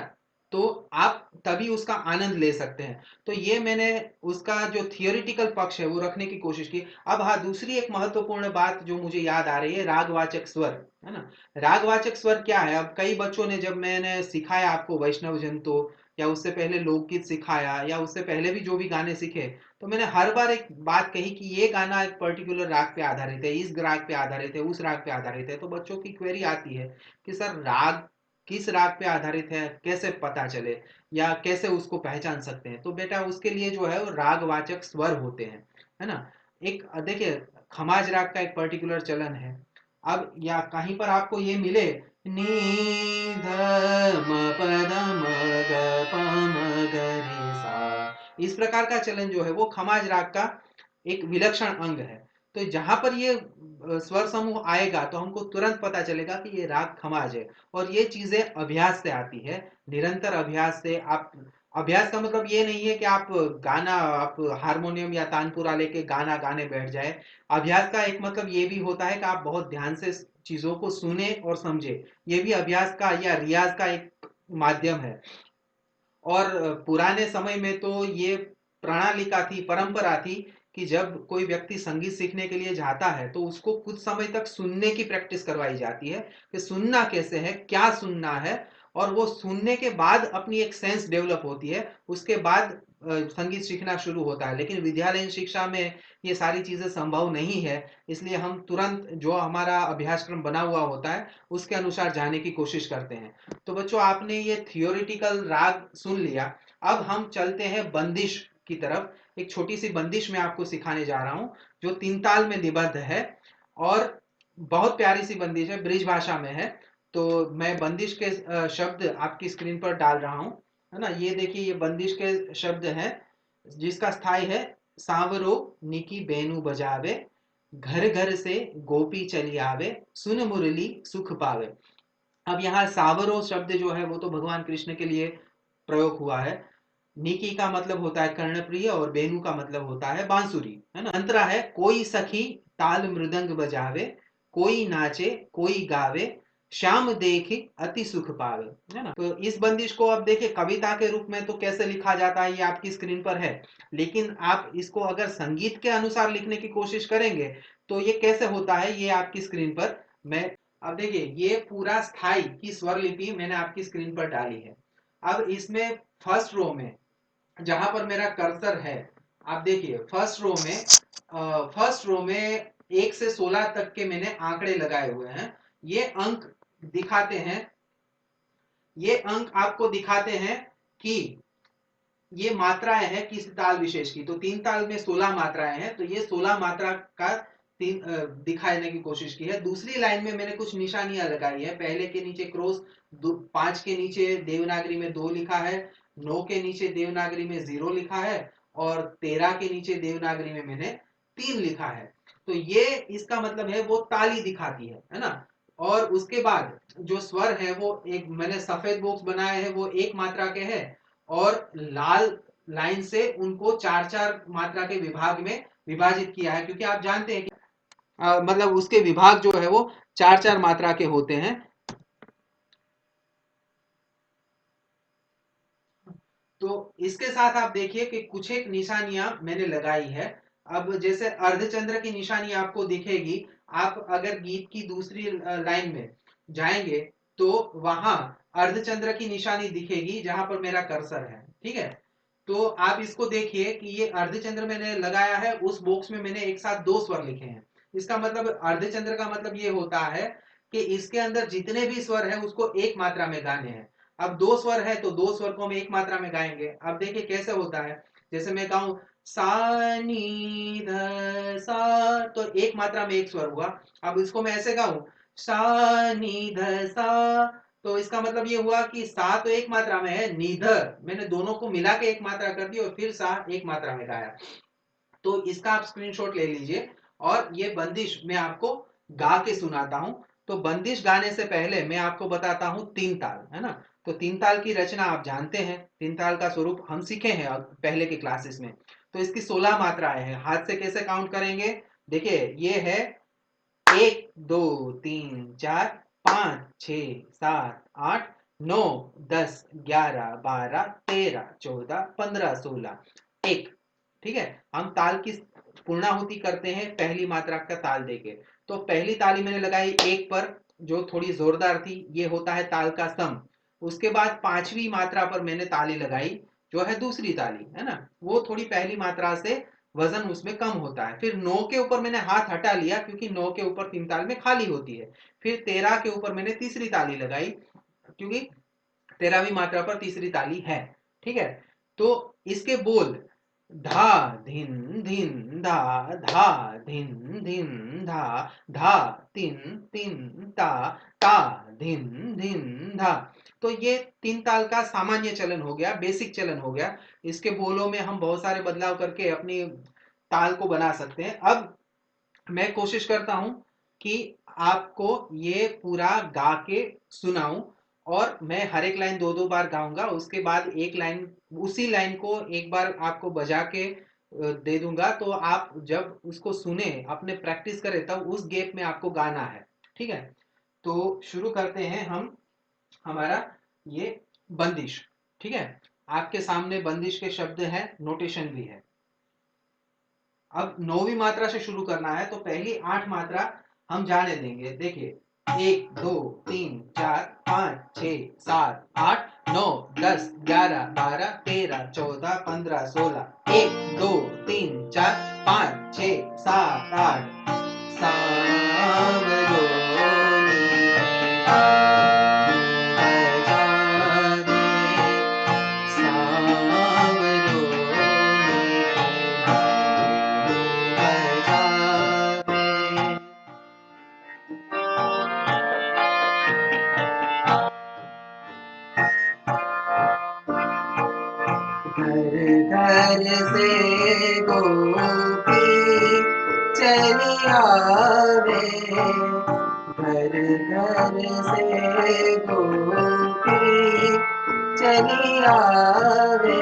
तो आप तभी उसका आनंद ले सकते हैं। तो ये मैंने उसका जो थियोरिटिकल पक्ष है वो रखने की कोशिश की। अब हाँ, दूसरी एक महत्वपूर्ण बात जो मुझे याद आ रही है, रागवाचक स्वर, है ना। रागवाचक स्वर क्या है, अब कई बच्चों ने, जब मैंने सिखाया आपको वैष्णव जन तो, या उससे पहले लोकगीत सिखाया, या उससे पहले भी जो भी गाने सीखे, तो मैंने हर बार एक बात कही कि ये गाना एक पर्टिकुलर राग पे आधारित है, इस राग पे आधारित है, उस राग पे आधारित है। तो बच्चों की क्वेरी आती है कि सर राग किस राग पे आधारित है, कैसे पता चले या कैसे उसको पहचान सकते हैं। तो बेटा उसके लिए जो है वो रागवाचक स्वर होते हैं, है ना। एक देखिए, खमाज राग का एक पर्टिकुलर चलन है। अब या कहीं पर आपको ये मिले नी ध म प ध म ग प म ग रे सा, इस प्रकार का चलन जो है वो खमाज राग का एक विलक्षण अंग है। तो जहां पर ये स्वर समूह आएगा तो हमको तुरंत पता चलेगा कि ये राग खमाज है। और ये चीजें अभ्यास से आती है, निरंतर अभ्यास से। आप अभ्यास का मतलब ये नहीं है कि आप हारमोनियम या तानपुरा लेके गाना गाने बैठ जाए। अभ्यास का एक मतलब ये भी होता है कि आप बहुत ध्यान से चीजों को सुने और समझे। ये भी अभ्यास का या रियाज का एक माध्यम है। और पुराने समय में तो ये प्रणालिका थी, परंपरा थी कि जब कोई व्यक्ति संगीत सीखने के लिए जाता है तो उसको कुछ समय तक सुनने की प्रैक्टिस करवाई जाती है कि सुनना कैसे है, क्या सुनना है, और वो सुनने के बाद अपनी एक सेंस डेवलप होती है। उसके बाद संगीत सीखना शुरू होता है। लेकिन विद्यालयीन शिक्षा में ये सारी चीजें संभव नहीं है, इसलिए हम तुरंत जो हमारा अभ्यासक्रम बना हुआ होता है उसके अनुसार जाने की कोशिश करते हैं। तो बच्चों, आपने ये थियोरिटिकल राग सुन लिया। अब हम चलते हैं बंदिश की तरफ। एक छोटी सी बंदिश मैं आपको सिखाने जा रहा हूं जो 3 ताल में निबद्ध है और बहुत प्यारी सी बंदिश है, ब्रिज भाषा में है। तो मैं बंदिश के शब्द आपकी स्क्रीन पर डाल रहा हूं, है ना। ये देखिए, ये बंदिश के शब्द हैं जिसका स्थाई है, सांवरो निकी बेनू बजावे, घर घर से गोपी चली आवे, सुन मुरली सुख पावे। अब यहाँ सावरो शब्द जो है वो तो भगवान कृष्ण के लिए प्रयोग हुआ है। निकी का मतलब होता है कर्णप्रिय और बेनु का मतलब होता है बांसुरी, है ना। अंतरा है, कोई सखी ताल मृदंग बजावे, कोई नाचे कोई गावे, श्याम देख अति सुख पावे, है ना। तो इस बंदिश को अब देखिए, कविता के रूप में तो कैसे लिखा जाता है ये आपकी स्क्रीन पर है, लेकिन आप इसको अगर संगीत के अनुसार लिखने की कोशिश करेंगे तो ये कैसे होता है ये आपकी स्क्रीन पर मैं, अब देखिए, ये पूरा स्थाई की स्वर लिपि मैंने आपकी स्क्रीन पर डाली है। अब इसमें फर्स्ट रो में जहां पर मेरा कर्सर है, आप देखिए फर्स्ट रो में 1 से 16 तक के मैंने आंकड़े लगाए हुए हैं। ये अंक दिखाते हैं, ये अंक आपको दिखाते हैं कि ये मात्राएं हैं किस ताल विशेष की। तो 3 ताल में 16 मात्राएं हैं, तो ये 16 मात्रा का दिखाने की कोशिश की है। दूसरी लाइन में मैंने कुछ निशानियां लगाई है, पहले के नीचे क्रॉस, 5 के नीचे देवनागरी में 2 लिखा है, 9 के नीचे देवनागरी में 0 लिखा है, और 13 के नीचे देवनागरी में मैंने 3 लिखा है। तो ये इसका मतलब है वो ताली दिखाती है ना। और उसके बाद जो स्वर है वो एक मैंने सफेद बॉक्स बनाए हैं, वो 1 मात्रा के हैं, और लाल लाइन से उनको 4-4 मात्रा के विभाग में विभाजित किया है, क्योंकि आप जानते हैं कि मतलब उसके विभाग जो है वो 4-4 मात्रा के होते हैं। तो इसके साथ आप देखिए कि कुछ एक निशानियां मैंने लगाई है। अब जैसे अर्धचंद्र की निशानी आपको दिखेगी, आप अगर गीत की दूसरी लाइन में जाएंगे तो वहां अर्धचंद्र की निशानी दिखेगी जहां पर मेरा कर्सर है, ठीक है। तो आप इसको देखिए कि ये अर्धचंद्र मैंने लगाया है, उस बॉक्स में मैंने एक साथ 2 स्वर लिखे हैं। इसका मतलब अर्धचंद्र का मतलब ये होता है कि इसके अंदर जितने भी स्वर है उसको 1 मात्रा में गाने हैं। अब 2 स्वर है तो 2 स्वर को हम 1 मात्रा में गाएंगे। अब देखिए कैसे होता है, जैसे मैं गाऊं सा नी ध सा, तो 1 मात्रा में 1 स्वर हुआ। अब इसको मैं ऐसे गाऊं सा नी ध सा, तो इसका मतलब ये हुआ कि सा तो 1 मात्रा में है, नीधर मैंने दोनों को मिला के 1 मात्रा कर दी और फिर सा 1 मात्रा में गाया। तो इसका आप स्क्रीनशॉट ले लीजिए और ये बंदिश मैं आपको गा के सुनाता हूं। तो बंदिश गाने से पहले मैं आपको बताता हूं 3 ताल, है ना। तो 3 ताल की रचना आप जानते हैं, 3 ताल का स्वरूप हम सीखे हैं पहले के क्लासेस में। तो इसकी 16 मात्राएं हैं। हाथ से कैसे काउंट करेंगे, देखिए ये है 1 2 3 4 5 6 7 8 9 10 11 12 13 14 15 16, 1, ठीक है। हम ताल की पूर्णाहुति करते हैं पहली मात्रा का ताल देके। तो पहली ताली मैंने लगाई 1 पर, जो थोड़ी जोरदार थी, ये होता है ताल का सम। उसके बाद 5वीं मात्रा पर मैंने ताली लगाई, जो है दूसरी ताली, है ना। वो थोड़ी पहली मात्रा से वजन उसमें कम होता है। फिर 9 के ऊपर मैंने हाथ हटा लिया क्योंकि 9 के ऊपर 3 ताल में खाली होती है। फिर 13 के ऊपर मैंने तीसरी ताली लगाई क्योंकि 13वीं मात्रा पर तीसरी ताली है, ठीक है। तो इसके बोल धा धिन धिन धा, धा धिन धिन धा, धा तिन तिन ता, ता धिन धिन धा। तो ये 3 ताल का सामान्य चलन हो गया, बेसिक चलन हो गया। इसके बोलों में हम बहुत सारे बदलाव करके अपनी ताल को बना सकते हैं। अब मैं कोशिश करता हूं कि आपको ये पूरा गा के सुनाऊं और मैं हर एक लाइन दो दो बार गाऊंगा, उसके बाद एक लाइन, उसी लाइन को एक बार आपको बजा के दे दूंगा, तो आप जब उसको सुने, अपने प्रैक्टिस करें, तब उस गैप में आपको गाना है। ठीक है, तो शुरू करते हैं हम हमारा ये बंदिश। ठीक है, आपके सामने बंदिश के शब्द हैं, नोटेशन भी है। अब 9वीं मात्रा से शुरू करना है, तो पहली 8 मात्रा हम जाने देंगे। देखिए, 1 2 3 4 5 6 7 8 9 10 11 12 13 14 15 16, 1 2 3 4 5 6 7 8 सावरों घर से गोपी चली आवे, घर घर से गोपी चली आवे।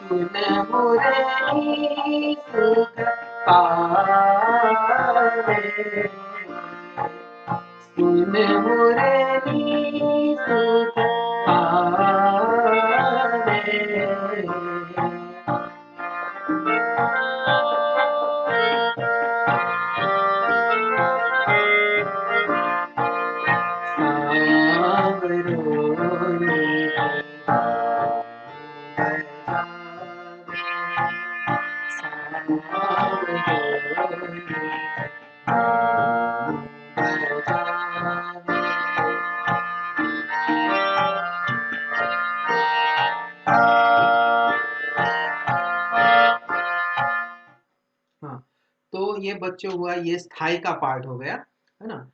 सुन मुरली सुख पावे, सुन मुरली सुख पावे। हाँ, तो ये बच्चों हुआ, ये स्थाई का पार्ट हो गया, है ना।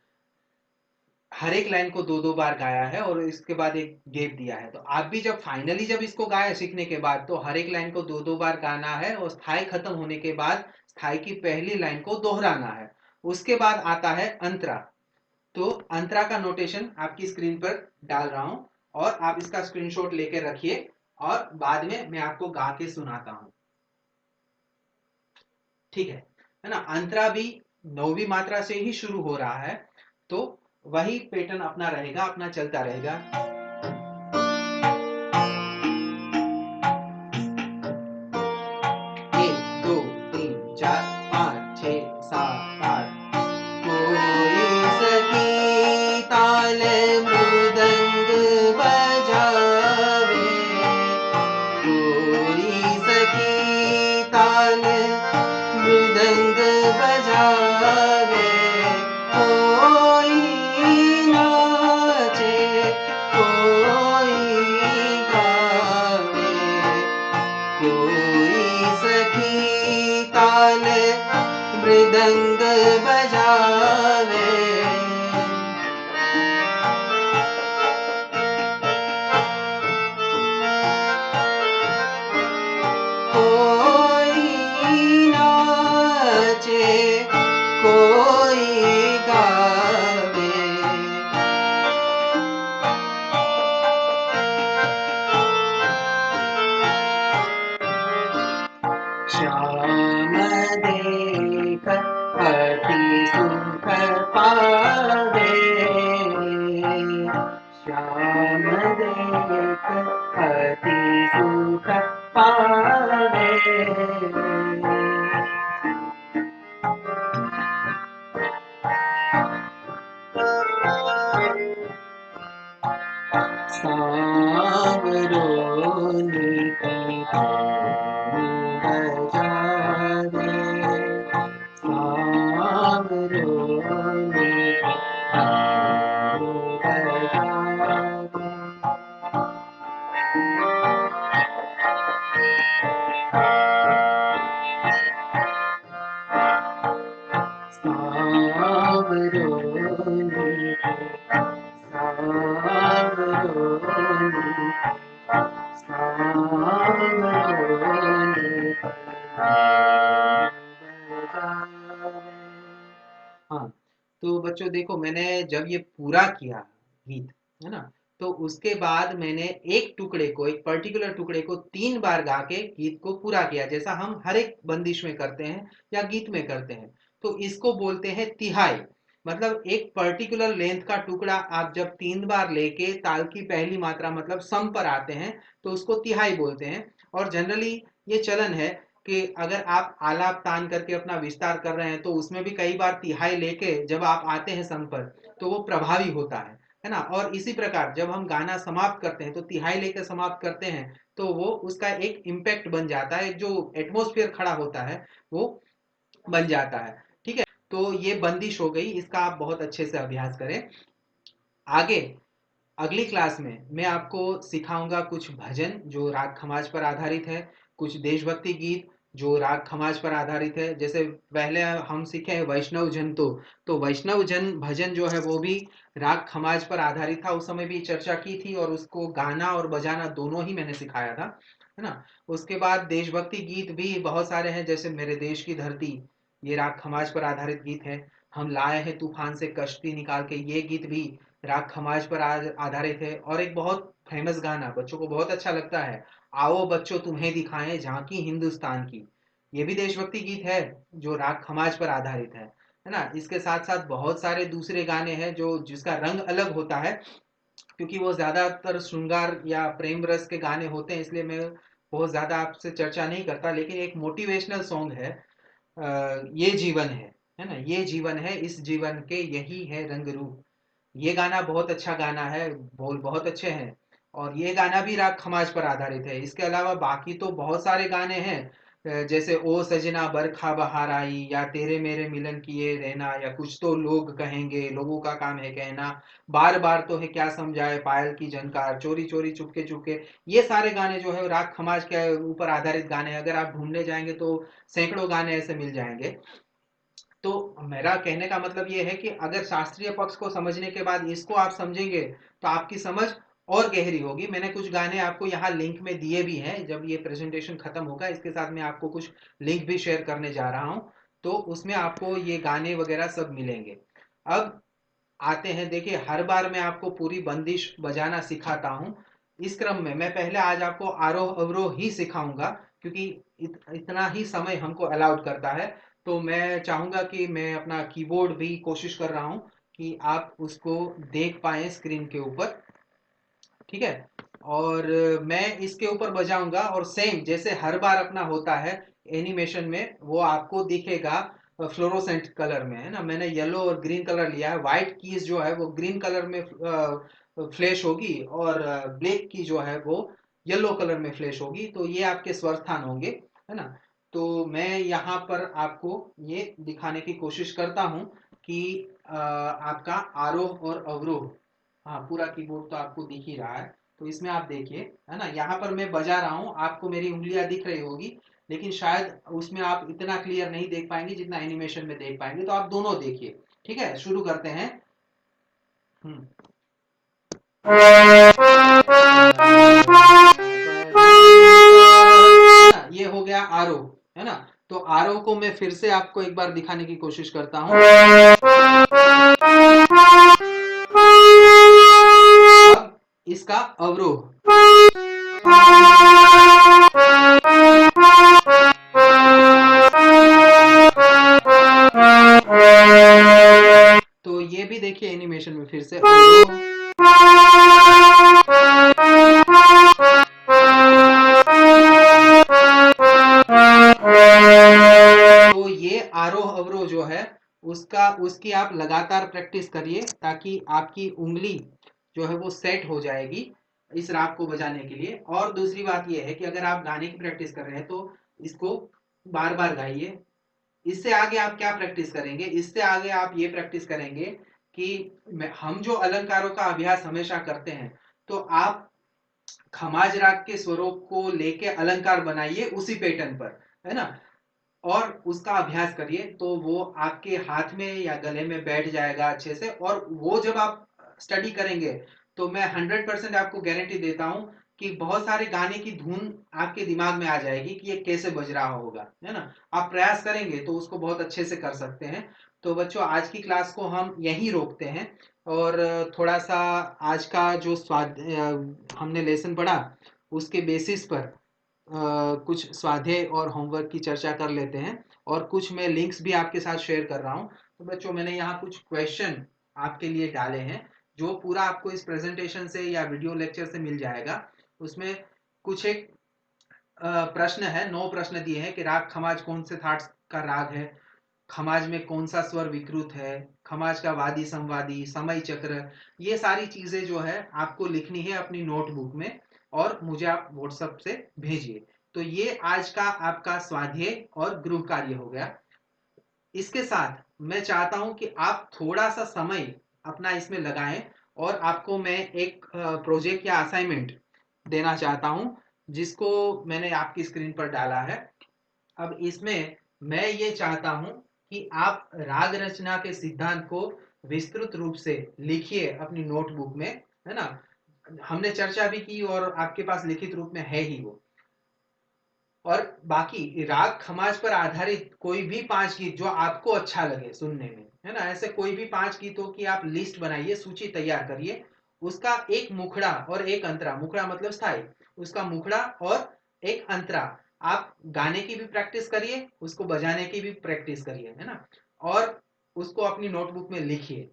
हर एक लाइन को दो दो बार गाया है और इसके बाद एक गैप दिया है। तो आप भी जब फाइनली जब इसको गाया सीखने के बाद, तो हर एक लाइन को दो दो बार गाना है, और स्थाई खत्म होने के बाद स्थाई की पहली लाइन को दोहराना है। उसके बाद आता है अंतरा। तो अंतरा का नोटेशन आपकी स्क्रीन पर डाल रहा हूं, और आप इसका स्क्रीनशॉट लेके रखिए, और बाद में मैं आपको गा के सुनाता हूं। ठीक है ना। अंतरा भी 9वीं मात्रा से ही शुरू हो रहा है, तो वही पैटर्न अपना रहेगा, अपना चलता रहेगा। 1 2 3 4 5 6 7 8। कोई सखी ताल मृदंग बजावे, कोई सखी ताल मृदंग बजावे, कोई नाचे कोई गावे, कोई सखी ताल मृदंग बजावे। कोई नाचे कोई गावे, श्याम देख अति सुख पावे, श्याम देख अति सुख पावे। सांवरों की धूम बजावे, सांवरों की धूम बजावे। सांवरों बच्चों देखो, मैंने जब ये पूरा किया गीत, है ना, तो उसके बाद मैंने एक पर्टिकुलर टुकड़े को 3 बार गा के गीत को पूरा किया, जैसा हम हर एक बंदिश में करते हैं या गीत में करते हैं। तो इसको बोलते हैं तिहाई। मतलब एक पर्टिकुलर लेंथ का टुकड़ा आप जब 3 बार लेके ताल की पहली मात्रा मतलब सम पर आते हैं तो उसको तिहाई बोलते हैं। और जनरली ये चलन है कि अगर आप आलाप तान करके अपना विस्तार कर रहे हैं तो उसमें भी कई बार तिहाई लेके जब आप आते हैं सम पर तो वो प्रभावी होता है ना। और इसी प्रकार जब हम गाना समाप्त करते हैं तो तिहाई लेकर समाप्त करते हैं तो वो उसका एक इम्पैक्ट बन जाता है, जो एटमोस्फियर खड़ा होता है वो बन जाता है। ठीक है, तो ये बंदिश हो गई, इसका आप बहुत अच्छे से अभ्यास करें। आगे अगली क्लास में मैं आपको सिखाऊंगा कुछ भजन जो राग खमाज पर आधारित है, कुछ देशभक्ति गीत जो राग खमाज पर आधारित है। जैसे पहले हम सीखे हैं वैष्णव जन, तो वैष्णव जन भजन जो है वो भी राग खमाज पर आधारित था, उस समय भी चर्चा की थी और उसको गाना और बजाना दोनों ही मैंने सिखाया था, है ना। उसके बाद देशभक्ति गीत भी बहुत सारे हैं, जैसे मेरे देश की धरती, ये राग खमाज पर आधारित गीत है। हम लाए हैं तूफान से कश्ती निकाल के, ये गीत भी राग खमाज पर आधारित है। और एक बहुत फेमस गाना बच्चों को बहुत अच्छा लगता है, आओ बच्चों तुम्हें दिखाएं झांकी हिंदुस्तान की, ये भी देशभक्ति गीत है जो राग खमाज पर आधारित है ना। इसके साथ साथ बहुत सारे दूसरे गाने हैं जो जिसका रंग अलग होता है, क्योंकि वो ज्यादातर श्रृंगार या प्रेम रस के गाने होते हैं, इसलिए मैं बहुत ज्यादा आपसे चर्चा नहीं करता। लेकिन एक मोटिवेशनल सॉन्ग है, ये जीवन है ना, ये जीवन है, इस जीवन के यही है रंग रूप, ये गाना बहुत अच्छा गाना है, बोल बहुत अच्छे हैं। और ये गाना भी राग खमाज पर आधारित है। इसके अलावा बाकी तो बहुत सारे गाने हैं, जैसे ओ सजना बरखा बहार आई, या तेरे मेरे मिलन किए रहना, या कुछ तो लोग कहेंगे, लोगों का काम है कहना, बार बार तो है क्या समझाए पायल की झनकार, चोरी चोरी चुपके चुपके, ये सारे गाने जो है राग खमाज के ऊपर आधारित गाने हैं। अगर आप ढूंढने जाएंगे तो सैकड़ों गाने ऐसे मिल जाएंगे। तो मेरा कहने का मतलब ये है कि अगर शास्त्रीय पक्ष को समझने के बाद इसको आप समझेंगे तो आपकी समझ और गहरी होगी। मैंने कुछ गाने आपको यहाँ लिंक में दिए भी हैं, जब ये प्रेजेंटेशन खत्म होगा इसके साथ मैं आपको कुछ लिंक भी शेयर करने जा रहा हूँ, तो उसमें आपको ये गाने वगैरह सब मिलेंगे। अब आते हैं, देखिए हर बार मैं आपको पूरी बंदिश बजाना सिखाता हूँ। इस क्रम में मैं पहले आज आपको आरोह अवरोह ही सिखाऊंगा, क्योंकि इतना ही समय हमको अलाउड करता है। तो मैं चाहूंगा कि मैं अपना कीबोर्ड भी कोशिश कर रहा हूँ कि आप उसको देख पाए स्क्रीन के ऊपर, ठीक है। और मैं इसके ऊपर बजाऊंगा और सेम जैसे हर बार अपना होता है एनिमेशन में वो आपको दिखेगा फ्लोरोसेंट कलर में, है ना। मैंने येलो और ग्रीन कलर लिया है, व्हाइट कीज जो है वो ग्रीन कलर में फ्लैश होगी और ब्लैक की जो है वो येलो कलर में फ्लैश होगी, तो ये आपके स्वर स्थान होंगे, है ना। तो मैं यहाँ पर आपको ये दिखाने की कोशिश करता हूँ कि आपका आरोह और अवरोह, हाँ पूरा कीबोर्ड तो आपको दिख ही रहा है, तो इसमें आप देखिए, है ना, यहाँ पर मैं बजा रहा हूँ, आपको मेरी उंगलियां दिख रही होगी, लेकिन शायद उसमें आप इतना क्लियर नहीं देख पाएंगे जितना एनिमेशन में देख पाएंगे। तो आप दोनों देखिए, ठीक है, शुरू करते हैं। है ना, ये हो गया आरोह, है ना। तो आरोह को मैं फिर से आपको एक बार दिखाने की कोशिश करता हूँ। अब इसका अवरोह, तो ये भी देखिए एनिमेशन में फिर से अवरोह, तो ये आरोह अवरोह जो है उसकी आप लगातार प्रैक्टिस करिए ताकि आपकी उंगली जो है वो सेट हो जाएगी इस राग को बजाने के लिए। और दूसरी बात यह है कि अगर आप गाने की प्रैक्टिस कर रहे हैं तो इसको बार बार गाइए। इससे आगे आप क्या प्रैक्टिस करेंगे, इससे आगे आप ये प्रैक्टिस करेंगे कि हम जो अलंकारों का अभ्यास हमेशा करते हैं, तो आप खमाज राग के स्वरों को लेके अलंकार बनाइए उसी पैटर्न पर, है ना, और उसका अभ्यास करिए, तो वो आपके हाथ में या गले में बैठ जाएगा अच्छे से। और वो जब आप स्टडी करेंगे तो मैं 100% आपको गारंटी देता हूं कि बहुत सारे गाने की धुन आपके दिमाग में आ जाएगी कि ये कैसे बज रहा होगा, है ना। आप प्रयास करेंगे तो उसको बहुत अच्छे से कर सकते हैं। तो बच्चों आज की क्लास को हम यहीं रोकते हैं और थोड़ा सा आज का जो हमने लेसन पढ़ा उसके बेसिस पर कुछ स्वाध्याय और होमवर्क की चर्चा कर लेते हैं और कुछ मैं लिंक्स भी आपके साथ शेयर कर रहा हूँ। तो बच्चों मैंने यहाँ कुछ क्वेश्चन आपके लिए डाले हैं जो पूरा आपको इस प्रेजेंटेशन से या वीडियो लेक्चर से मिल जाएगा। उसमें कुछ एक प्रश्न है, 9 प्रश्न दिए हैं कि राग खमाज कौन से थाट का राग है, खमाज में कौन सा स्वर विकृत है, खमाज का वादी संवादी समय चक्र, ये सारी चीजें जो है आपको लिखनी है अपनी नोटबुक में और मुझे आप व्हाट्सएप से भेजिए। तो ये आज का आपका स्वाध्याय और गृह कार्य हो गया। इसके साथ मैं चाहता हूं कि आप थोड़ा सा समय अपना इसमें लगाएं और आपको मैं एक प्रोजेक्ट या असाइनमेंट देना चाहता हूं जिसको मैंने आपकी स्क्रीन पर डाला है। अब इसमें मैं ये चाहता हूं कि आप राग रचना के सिद्धांत को विस्तृत रूप से लिखिए अपनी नोटबुक में, है ना। हमने चर्चा भी की और आपके पास लिखित रूप में है ही वो। और बाकी राग खमाज पर आधारित कोई भी 5 गीत जो आपको अच्छा लगे सुनने में, है ना, ऐसे कोई भी 5 गीतों की आप लिस्ट बनाइए, सूची तैयार करिए। उसका एक मुखड़ा और एक अंतरा, मुखड़ा मतलब स्थाई, उसका मुखड़ा और एक अंतरा आप गाने की भी प्रैक्टिस करिए, उसको बजाने की भी प्रैक्टिस करिए, है ना, और उसको अपनी नोटबुक में लिखिए।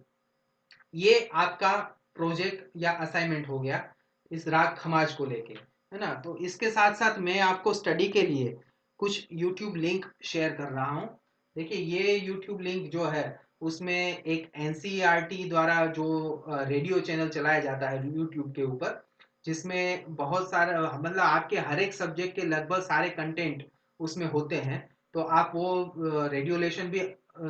ये आपका प्रोजेक्ट या असाइनमेंट हो गया इस राग खमाज को लेके, है ना। तो इसके साथ साथ मैं आपको स्टडी के लिए कुछ यूट्यूब लिंक शेयर कर रहा हूँ। देखिए ये यूट्यूब लिंक जो है उसमें एक एनसीईआरटी द्वारा जो रेडियो चैनल चलाया जाता है यूट्यूब के ऊपर, जिसमें बहुत सारे मतलब आपके हर एक सब्जेक्ट के लगभग सारे कंटेंट उसमें होते हैं। तो आप वो रेडियो लेशन भी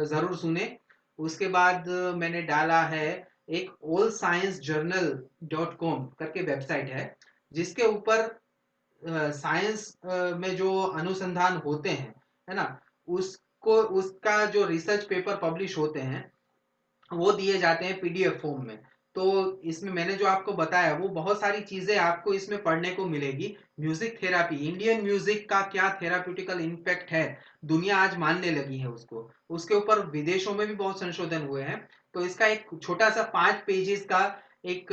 ज़रूर सुने। उसके बाद मैंने डाला है एक ऑल साइंस जर्नल .com करके वेबसाइट है जिसके ऊपर साइंस में जो अनुसंधान होते हैं, है ना, उसको उसका जो रिसर्च पेपर पब्लिश होते हैं वो दिए जाते हैं पीडीएफ फॉर्म में। तो इसमें मैंने जो आपको बताया वो बहुत सारी चीजें आपको इसमें पढ़ने को मिलेगी। म्यूजिक थेरापी, इंडियन म्यूजिक का क्या थेराप्यूटिकल इम्पैक्ट है, दुनिया आज मानने लगी है उसको, उसके ऊपर विदेशों में भी बहुत संशोधन हुए हैं। तो इसका एक छोटा सा 5 पेजेस का एक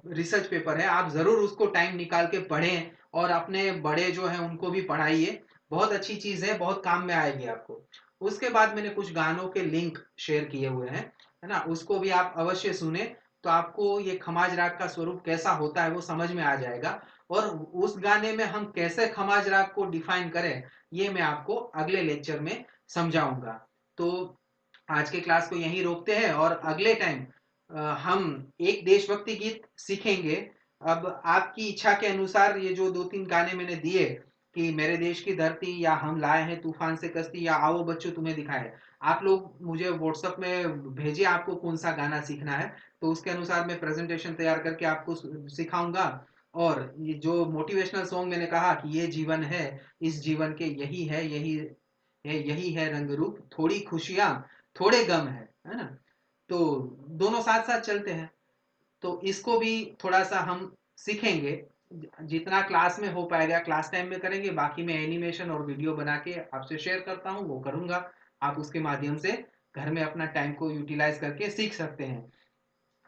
रिसर्च पेपर है, आप जरूर उसको टाइम निकाल के पढ़ें और अपने बड़े जो है उनको भी पढ़ाइए। बहुत अच्छी चीज है, बहुत काम में आएगी आपको। उसके बाद मैंने कुछ गानों के लिंक शेयर किए हुए हैं, है ना, उसको भी आप अवश्य सुने। तो आपको ये खमाज राग का स्वरूप कैसा होता है वो समझ में आ जाएगा और उस गाने में हम कैसे खमाज राग को डिफाइन करें ये मैं आपको अगले लेक्चर में समझाऊंगा। तो आज के क्लास को यहीं रोकते हैं और अगले टाइम हम एक देशभक्ति गीत सीखेंगे। अब आपकी इच्छा के अनुसार ये जो 2-3 गाने मैंने दिए कि मेरे देश की धरती या हम लाए हैं तूफान से कश्ती या आओ बच्चों तुम्हें दिखाए, आप लोग मुझे व्हाट्सएप में भेजिए आपको कौन सा गाना सीखना है। तो उसके अनुसार मैं प्रेजेंटेशन तैयार करके आपको सिखाऊंगा। और ये जो मोटिवेशनल सॉन्ग मैंने कहा कि ये जीवन है, इस जीवन के यही है रंग रूप, थोड़ी खुशियां थोड़े गम है ना। तो दोनों साथ साथ चलते हैं। तो इसको भी थोड़ा सा हम सीखेंगे, जितना क्लास में हो पाएगा क्लास टाइम में करेंगे, बाकी मैं एनिमेशन और वीडियो बना के आपसे शेयर करता हूँ वो करूंगा। आप उसके माध्यम से घर में अपना टाइम को यूटिलाइज करके सीख सकते हैं।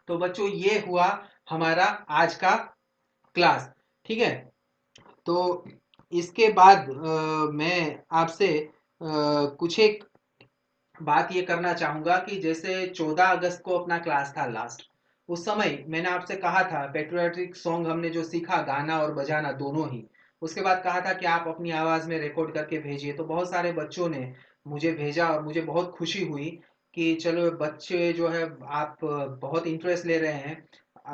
तो बच्चों ये हुआ हमारा आज का क्लास, ठीक है। तो इसके बाद मैं आपसे कुछ एक बात ये करना चाहूंगा कि जैसे 14 अगस्त को अपना क्लास था लास्ट, उस समय मैंने आपसे कहा था पेट्रियाटिक सॉन्ग हमने जो सीखा गाना और बजाना दोनों ही, उसके बाद कहा था कि आप अपनी आवाज में रिकॉर्ड करके भेजिए। तो बहुत सारे बच्चों ने मुझे भेजा और मुझे बहुत खुशी हुई कि चलो बच्चे जो है आप बहुत इंटरेस्ट ले रहे हैं,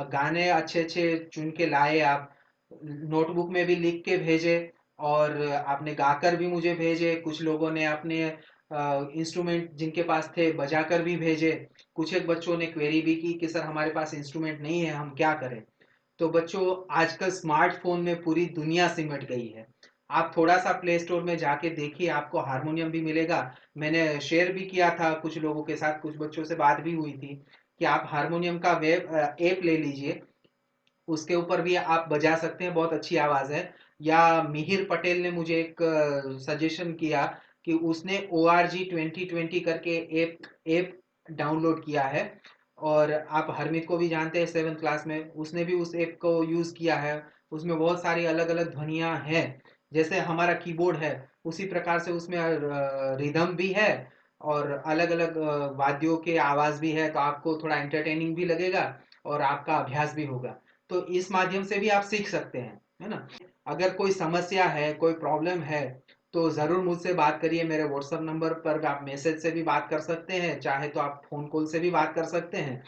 गाने अच्छे अच्छे चुन के लाए, आप नोटबुक में भी लिख के भेजे और आपने गाकर भी मुझे भेजे, कुछ लोगों ने अपने इंस्ट्रूमेंट जिनके पास थे बजाकर भी भेजे। कुछ एक बच्चों ने क्वेरी भी की कि सर हमारे पास इंस्ट्रूमेंट नहीं है हम क्या करें। तो बच्चों आजकल स्मार्टफोन में पूरी दुनिया सिमट गई है, आप थोड़ा सा प्ले स्टोर में जाके देखिए आपको हारमोनियम भी मिलेगा। मैंने शेयर भी किया था कुछ लोगों के साथ, कुछ बच्चों से बात भी हुई थी कि आप हारमोनियम का वेब ऐप ले लीजिए, उसके ऊपर भी आप बजा सकते हैं, बहुत अच्छी आवाज है। या मिहिर पटेल ने मुझे एक सजेशन किया कि उसने ORG 2020 करके ऐप डाउनलोड किया है। और आप हरमीत को भी जानते हैं 7th क्लास में, उसने भी उस ऐप को यूज़ किया है। उसमें बहुत सारी अलग अलग ध्वनियाँ हैं, जैसे हमारा कीबोर्ड है उसी प्रकार से उसमें रिदम भी है और अलग अलग वाद्यों के आवाज़ भी है, तो आपको थोड़ा एंटरटेनिंग भी लगेगा और आपका अभ्यास भी होगा। तो इस माध्यम से भी आप सीख सकते हैं, है ना। अगर कोई समस्या है, कोई प्रॉब्लम है, तो ज़रूर मुझसे बात करिए। मेरे व्हाट्सएप नंबर पर आप मैसेज से भी बात कर सकते हैं, चाहे तो आप फ़ोन कॉल से भी बात कर सकते हैं।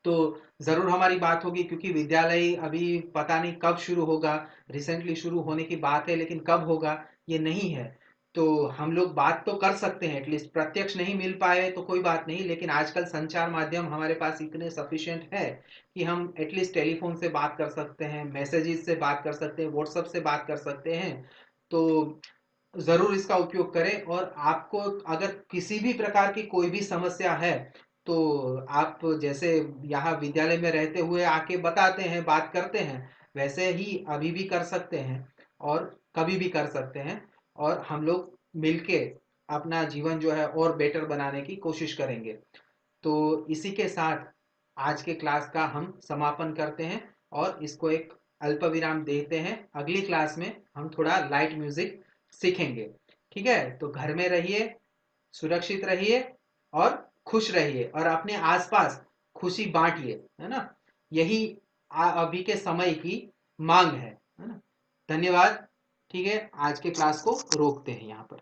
तो ज़रूर हमारी बात होगी, क्योंकि विद्यालय अभी पता नहीं कब शुरू होगा। रिसेंटली शुरू होने की बात है, लेकिन कब होगा ये नहीं है। तो हम लोग बात तो कर सकते हैं, एटलीस्ट प्रत्यक्ष नहीं मिल पाए तो कोई बात नहीं, लेकिन आजकल संचार माध्यम हमारे पास इतने सफिशिएंट है कि हम एटलीस्ट टेलीफोन से बात कर सकते हैं, मैसेजेस से बात कर सकते हैं, व्हाट्सएप से बात कर सकते हैं। तो ज़रूर इसका उपयोग करें। और आपको अगर किसी भी प्रकार की कोई भी समस्या है, तो आप जैसे यहाँ विद्यालय में रहते हुए आके बताते हैं, बात करते हैं, वैसे ही अभी भी कर सकते हैं और कभी भी कर सकते हैं। और हम लोग मिलके अपना जीवन जो है और बेटर बनाने की कोशिश करेंगे। तो इसी के साथ आज के क्लास का हम समापन करते हैं और इसको एक अल्प विराम देते हैं। अगली क्लास में हम थोड़ा लाइट म्यूजिक सीखेंगे। ठीक है, तो घर में रहिए, सुरक्षित रहिए और खुश रहिए और अपने आसपास खुशी बांटिए, है ना। यही अभी के समय की मांग है ना। धन्यवाद। ठीक है, आज के क्लास को रोकते हैं यहाँ पर।